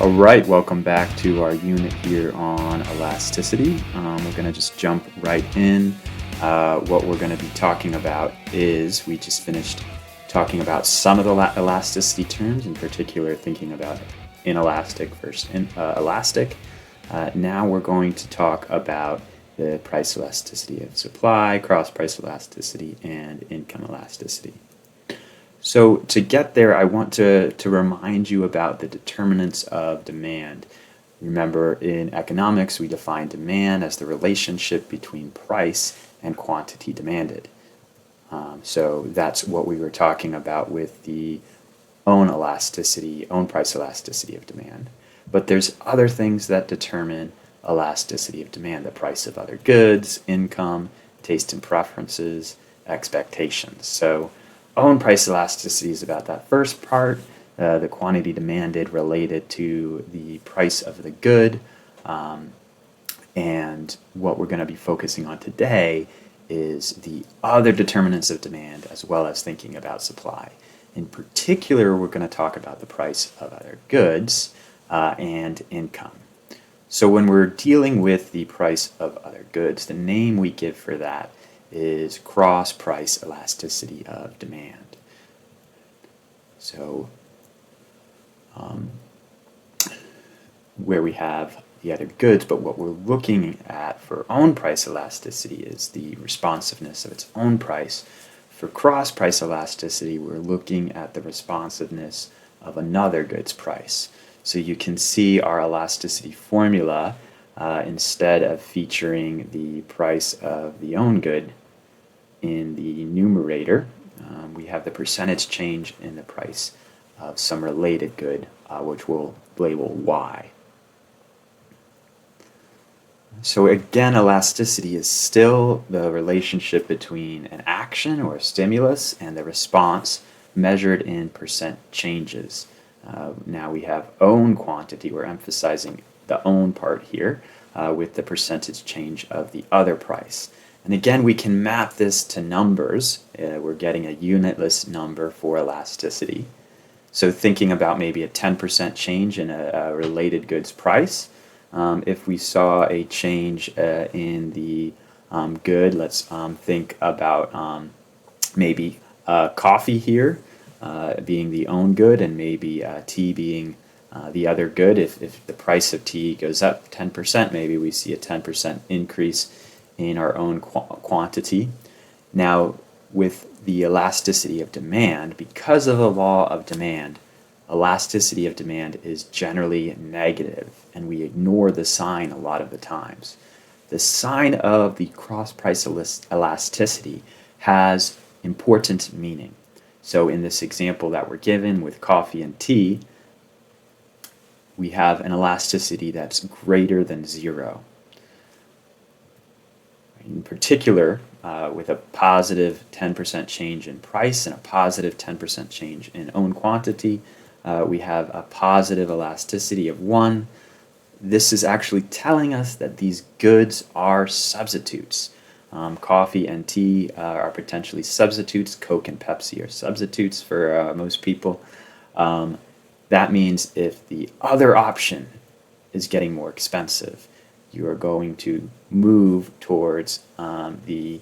All right, welcome back to our unit here on elasticity. We're going to just jump right in. What we're going to be talking about is we just finished talking about some of the elasticity terms, in particular thinking about inelastic versus elastic. Now we're going to talk about the price elasticity of supply, cross-price elasticity, and income elasticity. So to get there, I want to remind you about the determinants of demand. Remember, in economics, we define demand as the relationship between price and quantity demanded. So that's what we were talking about with the own price elasticity of demand. But there's other things that determine elasticity of demand: the price of other goods, income, taste and preferences, expectations. So own price elasticity is about that first part, the quantity demanded related to the price of the good. And what we're going to be focusing on today is the other determinants of demand, as well as thinking about supply. In particular, we're going to talk about the price of other goods and income. So when we're dealing with the price of other goods, the name we give for that is cross-price elasticity of demand. So where we have the other goods, but what we're looking at for own price elasticity is the responsiveness of its own price. For cross-price elasticity, we're looking at the responsiveness of another good's price. So you can see our elasticity formula, instead of featuring the price of the own good in the numerator, we have the percentage change in the price of some related good, which we'll label Y. So again, elasticity is still the relationship between an action or a stimulus and the response measured in percent changes. Now we have own quantity. We're emphasizing the own part here with the percentage change of the other price. And again, we can map this to numbers. We're getting a unitless number for elasticity. So thinking about maybe a 10% change in a related goods price. If we saw a change in the good, let's think about maybe coffee here being the own good, and maybe tea being the other good. If the price of tea goes up 10%, maybe we see a 10% increase in our own quantity. Now, with the elasticity of demand, because of the law of demand, elasticity of demand is generally negative, and we ignore the sign a lot of the times. The sign of the cross-price elasticity has important meaning. So in this example that we're given with coffee and tea, we have an elasticity that's greater than 0. In particular, with a positive 10% change in price and a positive 10% change in own quantity, we have a positive elasticity of 1. This is actually telling us that these goods are substitutes. Coffee and tea are potentially substitutes. Coke and Pepsi are substitutes for most people. That means if the other option is getting more expensive, you are going to move towards the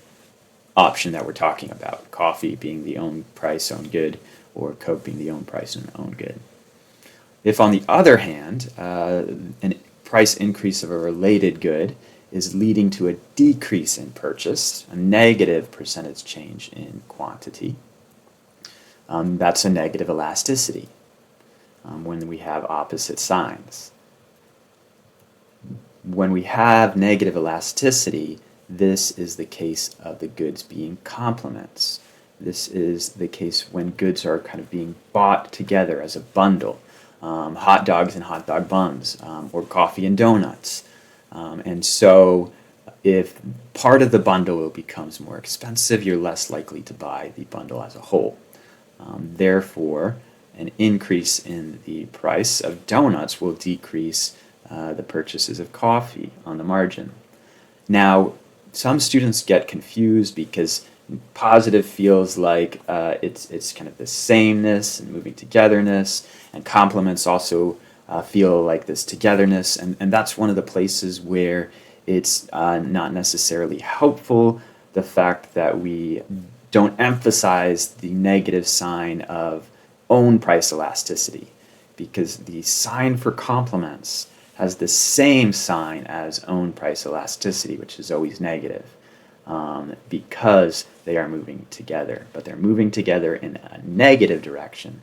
option that we're talking about, coffee being the own price, own good, or Coke being the own price and own good. If, on the other hand, an price increase of a related good is leading to a decrease in purchase, a negative percentage change in quantity, that's a negative elasticity when we have opposite signs. When we have negative elasticity, this is the case of the goods being complements. This is the case when goods are kind of being bought together as a bundle. Hot dogs and hot dog buns, or coffee and donuts. And so if part of the bundle becomes more expensive, you're less likely to buy the bundle as a whole. Therefore, an increase in the price of donuts will decrease the purchases of coffee on the margin. Now, some students get confused because positive feels like it's kind of the sameness and moving togetherness, and complements also feel like this togetherness, and that's one of the places where it's not necessarily helpful, the fact that we don't emphasize the negative sign of own price elasticity, because the sign for complements has the same sign as own price elasticity, which is always negative, because they are moving together. But they're moving together in a negative direction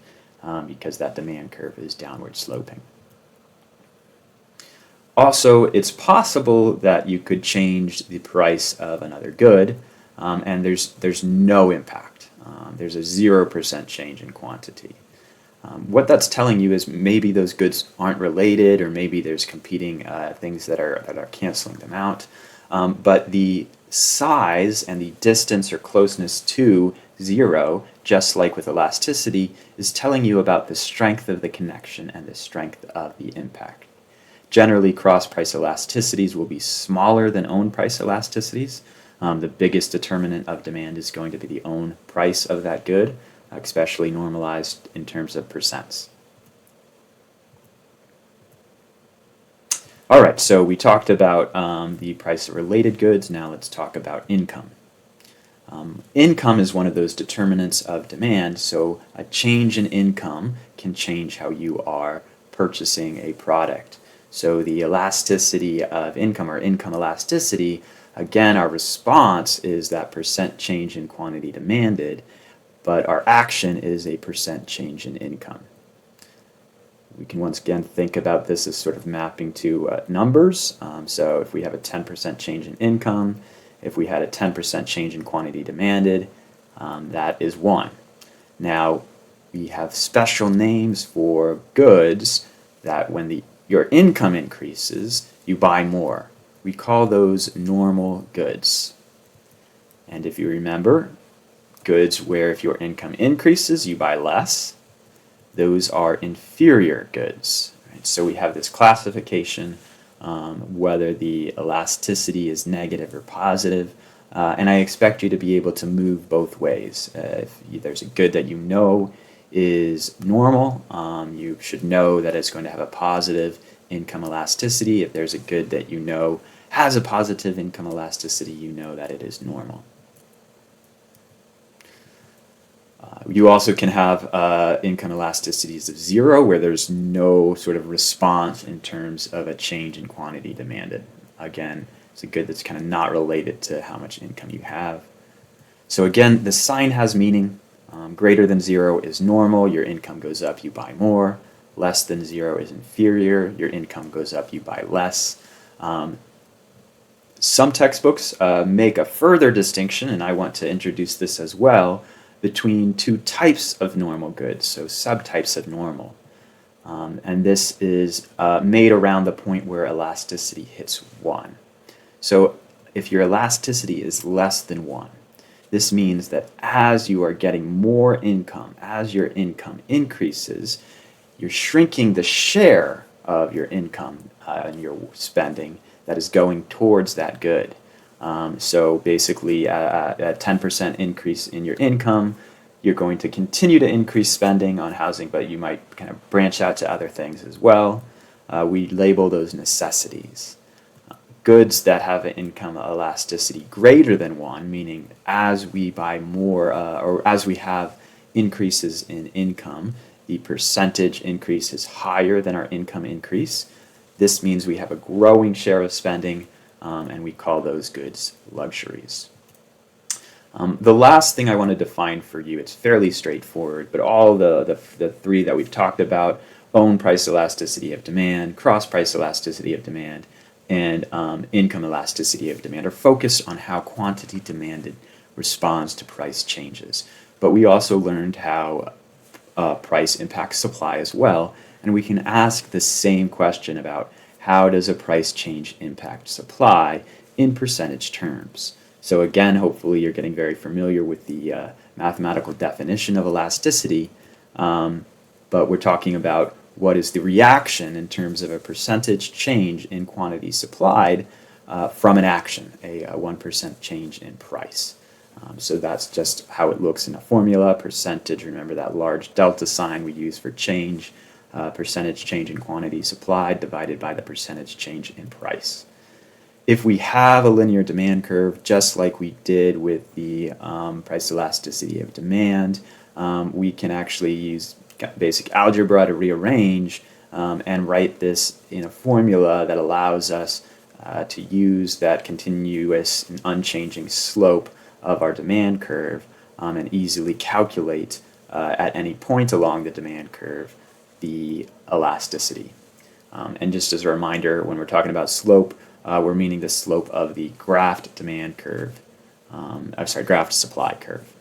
because that demand curve is downward sloping. Also, it's possible that you could change the price of another good, and there's no impact. There's a 0% change in quantity. What that's telling you is maybe those goods aren't related, or maybe there's competing things that are canceling them out. But the size and the distance or closeness to 0, just like with elasticity, is telling you about the strength of the connection and the strength of the impact. Generally, cross-price elasticities will be smaller than own price elasticities. The biggest determinant of demand is going to be the own price of that good, especially normalized in terms of percents. All right, so we talked about the price of related goods. Now let's talk about income. Income is one of those determinants of demand, so a change in income can change how you are purchasing a product. So the elasticity of income, or income elasticity, again, our response is that percent change in quantity demanded, but our action is a percent change in income. We can once again think about this as sort of mapping to numbers. So if we have a 10% change in income, if we had a 10% change in quantity demanded, that is 1. Now, we have special names for goods that when your income increases, you buy more. We call those normal goods. And if you remember, goods where if your income increases, you buy less, those are inferior goods. Right? So we have this classification, whether the elasticity is negative or positive, and I expect you to be able to move both ways. If there's a good that you know is normal, you should know that it's going to have a positive income elasticity. If there's a good that you know has a positive income elasticity, you know that it is normal. You also can have income elasticities of 0, where there's no sort of response in terms of a change in quantity demanded. Again, it's a good that's kind of not related to how much income you have. So again, the sign has meaning. Greater than 0 is normal, your income goes up, you buy more. Less than 0 is inferior, your income goes up, you buy less. Some textbooks make a further distinction, and I want to introduce this as well, between two types of normal goods, so subtypes of normal. And this is made around the point where elasticity hits 1. So if your elasticity is less than 1, this means that as you are getting more income, as your income increases, you're shrinking the share of your income and your spending that is going towards that good. So basically, a 10% increase in your income, you're going to continue to increase spending on housing, but you might kind of branch out to other things as well. We label those necessities. Goods that have an income elasticity greater than 1, meaning as we buy more or as we have increases in income, the percentage increase is higher than our income increase. This means we have a growing share of spending, and we call those goods luxuries. The last thing I want to define for you, it's fairly straightforward, but all the 3 that we've talked about, own price elasticity of demand, cross price elasticity of demand, and income elasticity of demand, are focused on how quantity demanded responds to price changes. But we also learned how price impacts supply as well, and we can ask the same question about how does a price change impact supply in percentage terms. So again, hopefully you're getting very familiar with the mathematical definition of elasticity, but we're talking about what is the reaction in terms of a percentage change in quantity supplied from an action, a 1% change in price. So that's just how it looks in a formula. Percentage, remember that large delta sign we use for change. percentage change in quantity supplied divided by the percentage change in price. If we have a linear demand curve, just like we did with the price elasticity of demand, we can actually use basic algebra to rearrange and write this in a formula that allows us to use that continuous and unchanging slope of our demand curve and easily calculate at any point along the demand curve the elasticity. And just as a reminder, when we're talking about slope, we're meaning the slope of the graphed demand curve, graphed supply curve.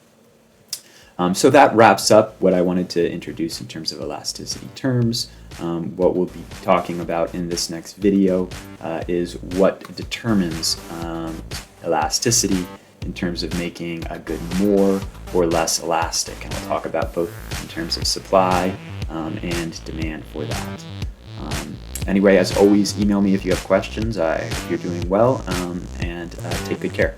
So that wraps up what I wanted to introduce in terms of elasticity terms. What we'll be talking about in this next video is what determines elasticity in terms of making a good more or less elastic. And we'll talk about both in terms of supply and demand for that. Anyway, as always, email me if you have questions. I hope you're doing well, and take good care.